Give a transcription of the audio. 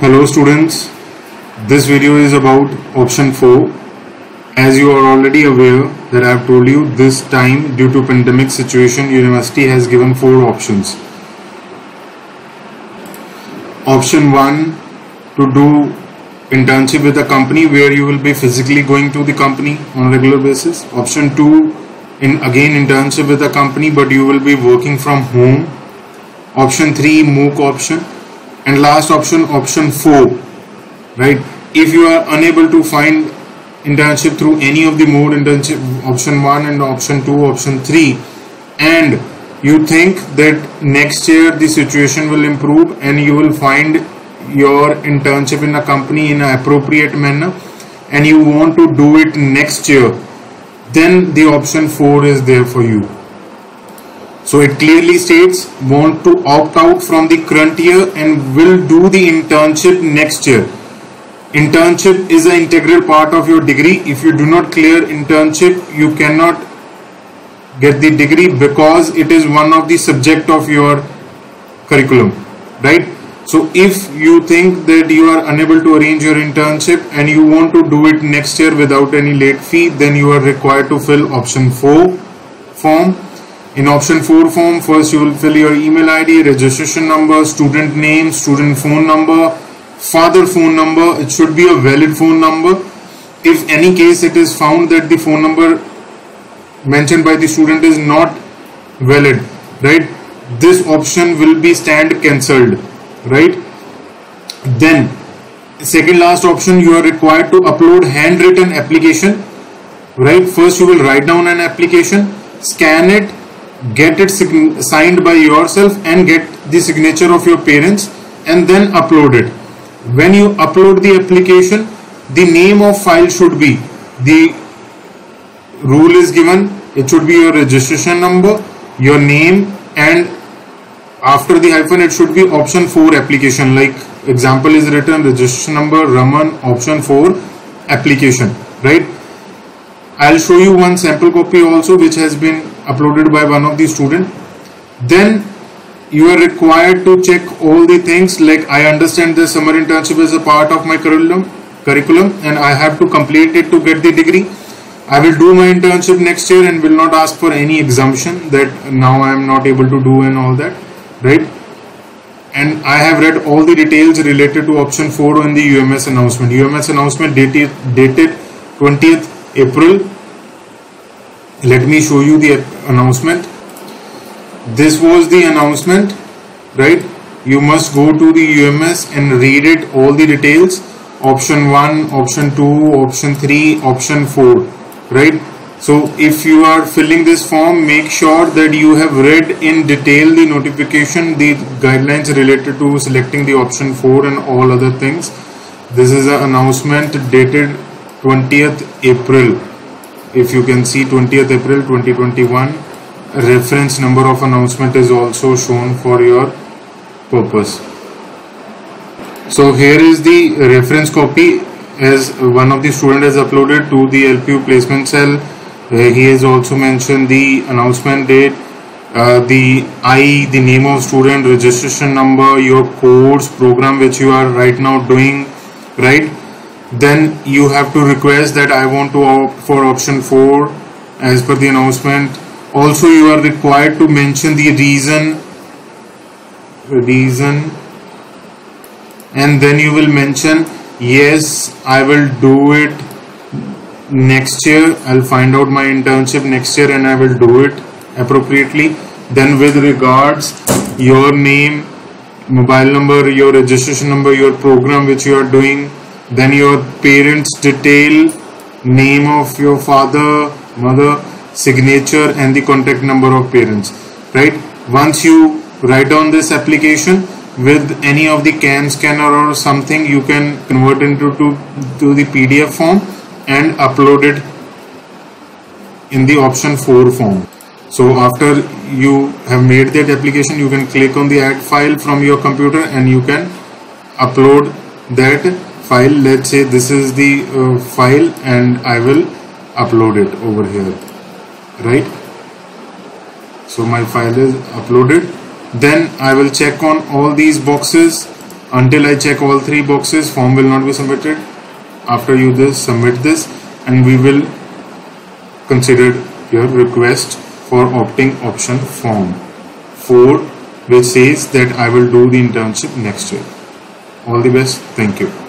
Hello students, this video is about option 4. As you are already aware that I have told you this time due to pandemic situation university has given 4 options. Option 1, to do internship with a company where you will be physically going to the company on a regular basis. Option 2, again internship with a company but you will be working from home. Option 3, MOOC option. And last option, option 4, right? If you are unable to find internship through any of the mode, internship option 1 and option 2, option 3, and you think that next year the situation will improve and you will find your internship in a company in an appropriate manner and you want to do it next year, then the option 4 is there for you. So it clearly states want to opt out from the current year and will do the internship next year. Internship is an integral part of your degree. If you do not clear internship, you cannot get the degree because it is one of the subject of your curriculum, right? So if you think that you are unable to arrange your internship and you want to do it next year without any late fee, then you are required to fill option 4 form. In option 4 form, first you will fill your email ID, registration number, student name, student phone number, father phone number. It should be a valid phone number. If any case it is found that the phone number mentioned by the student is not valid, right, this option will be stand cancelled, right? Then second last option, you are required to upload handwritten application, right? First you will write down an application, scan it, get it signed by yourself and get the signature of your parents and then upload it. When you upload the application, the name of file should be, the rule is given, it should be your registration number, your name, and after the hyphen it should be option 4 application, like example is written registration number Raman option 4 application, right? I'll show you one sample copy also which has been uploaded by one of the student. Then you are required to check all the things like I understand the summer internship is a part of my curriculum and I have to complete it to get the degree. I will do my internship next year and will not ask for any exemption that now I am not able to do and all that, right? And I have read all the details related to option 4 in the UMS announcement. UMS announcement dated 20th April. Let me show you the announcement. This was the announcement, right? You must go to the UMS and read it, all the details. Option 1, option 2, option 3, option 4, right? So if you are filling this form, make sure that you have read in detail the notification, the guidelines related to selecting the option 4 and all other things. This is an announcement dated 20th April. If you can see 20th April 2021, reference number of announcement is also shown for your purpose. So here is the reference copy as one of the student has uploaded to the LPU placement cell. He has also mentioned the announcement date, the name of student, registration number, your course program which you are right now doing, right? Then you have to request that I want to opt for option 4 as per the announcement. Also you are required to mention the reason, and then you will mention yes, I will do it next year. I'll find out my internship next year and I will do it appropriately. Then with regards, your name, mobile number, your registration number, your program which you are doing, then your parents detail, name of your father, mother, signature and the contact number of parents, right? Once you write down this application with any of the CAN scanner or something, you can convert into to the PDF form and upload it in the option 4 form. So after you have made that application, you can click on the add file from your computer and you can upload that file. Let's say this is the file and I will upload it over here, right? So my file is uploaded. Then I will check on all these boxes Until I check all three boxes, form will not be submitted. After you submit this, and we will consider your request for opting option form 4, which says that I will do the internship next year. All the best. Thank you.